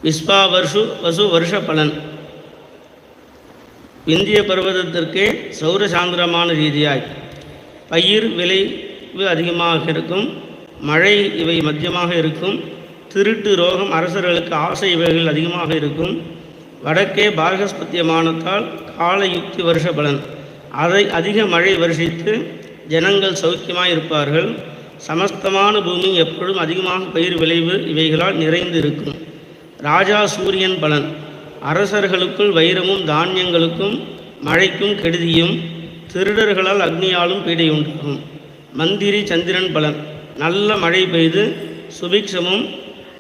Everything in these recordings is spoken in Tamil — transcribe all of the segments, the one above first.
விஸ்வாவர்ஷு வசு வருஷ பலன். இந்திய பருவதத்திற்கே சௌரசாந்திரமான ரீதியாய் பயிர் விளைவு அதிகமாக இருக்கும், மழை இவை மத்தியமாக இருக்கும், திருட்டு ரோகம் அரசர்களுக்கு ஆசை இவைகள் அதிகமாக இருக்கும். வடக்கே பாரகஸ்பத்தியமானத்தால் கால யுக்தி வருஷ பலன். அதை அதிக மழை வருஷித்து ஜனங்கள் சௌக்கியமாக இருப்பார்கள். சமஸ்தமான பூமி எப்பொழுதும் அதிகமாக பயிர் விளைவு இவைகளால் நிறைந்து இருக்கும். ராஜா சூரியன் பலன். அரசர்களுக்குள் வைரமும் தானியங்களுக்கும் மழைக்கும் கெடுதியும் திருடர்களால் அக்னியாலும் பீடையுண்டாகும். மந்திரி சந்திரன் பலன். நல்ல மழை பெய்து சுபிக்ஷமும்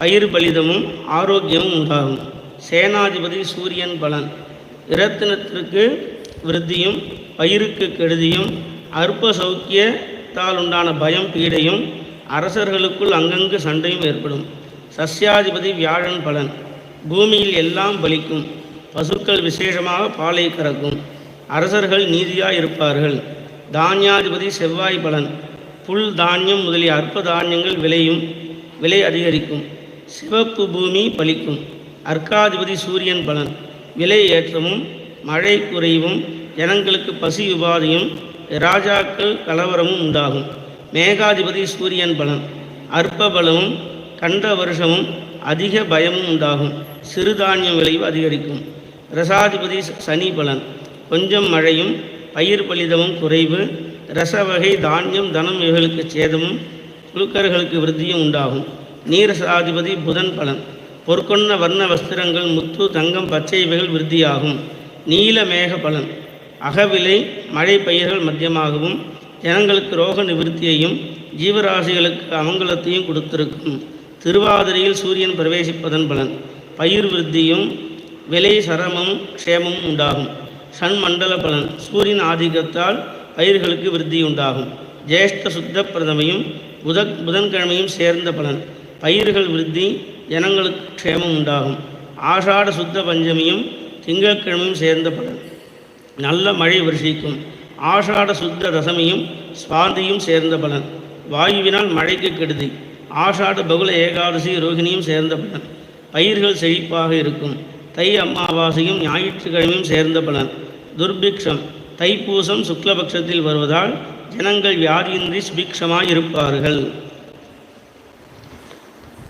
பயிர் பலிதமும் ஆரோக்கியமும் உண்டாகும். சேனாதிபதி சூரியன் பலன். இரத்தினத்திற்கு விருத்தியும் பயிருக்கு கெடுதியும் அற்ப சௌக்கியத்தால் உண்டான பயம் பீடையும் அரசர்களுக்குள் அங்கங்கு சண்டையும் ஏற்படும். சஸ்யாதிபதி வியாழன் பலன். பூமியில் எல்லாம் பலிக்கும், பசுக்கள் விசேஷமாக பாலை கறக்கும், அரசர்கள் நீதியாக இருப்பார்கள். தானியாதிபதி செவ்வாய் பலன். புல் தானியம் முதலிய அற்ப தானியங்கள் விலை அதிகரிக்கும், சிவப்பு பூமி பலிக்கும். அர்க்காதிபதி சூரியன் பலன். விலை ஏற்றமும் மழை குறைவும் ஜனங்களுக்கு பசி உபாதையும் ராஜாக்கள் கலவரமும் உண்டாகும். மேகாதிபதி சூரியன் பலன். அற்ப பலமும் கண்ட வருஷமும் அதிக பயமும் உண்டாகும், சிறுதானியம் விளைவு அதிகரிக்கும். ரசாதிபதி சனி பலன். கொஞ்சம் மழையும் பயிர் பலிதமும் குறைவு, ரச வகை தானியம் தனம் இவைகளுக்கு சேதமும் புழுக்கர்களுக்கு விருத்தியும் உண்டாகும். நீரசாதிபதி புதன் பலன். பொற்கொன்ன வர்ண வஸ்திரங்கள் முத்து தங்கம் பச்சை இவைகள் விருத்தியாகும். நீல மேக பலன். அகவிலை மழை பயிர்கள் மத்தியமாகவும் ஜனங்களுக்கு ரோக நிவர்த்தியையும் ஜீவராசிகளுக்கு அமங்கலத்தையும் கொடுத்திருக்கும். திருவாதிரையில் சூரியன் பிரவேசிப்பதன் பலன். பயிர் விருத்தியும் விலை சரமும் க்ஷேமமும் உண்டாகும். ஷண்மண்டல பலன். சூரியன் ஆதிக்கத்தால் பயிர்களுக்கு விருத்தி உண்டாகும். ஜேஷ்ட சுத்த பிரதமையும் புதன்கிழமையும் சேர்ந்த பலன். பயிர்கள் விருத்தி ஜனங்களுக்கு க்ஷேமம் உண்டாகும். ஆஷாட சுத்த பஞ்சமியும் திங்கட்கிழமையும் சேர்ந்த பலன். நல்ல மழை வருஷிக்கும். ஆஷாட சுத்த தசமியும் சுவாதியும் சேர்ந்த பலன். வாயுவினால் மழைக்கு கெடுதி. ஆஷாட பகுல ஏகாதசி ரோகிணியும் சேர்ந்த பலன். பயிர்கள் செழிப்பாக இருக்கும். தை அமாவாசையும் ஞாயிற்றுக்கிழமையும் சேர்ந்த பலன். துர்பிக்ஷம். தைப்பூசம் சுக்லபக்ஷத்தில் வருவதால் ஜனங்கள் வியாதியின்றி சுபிக்ஷமாய் இருப்பார்கள்.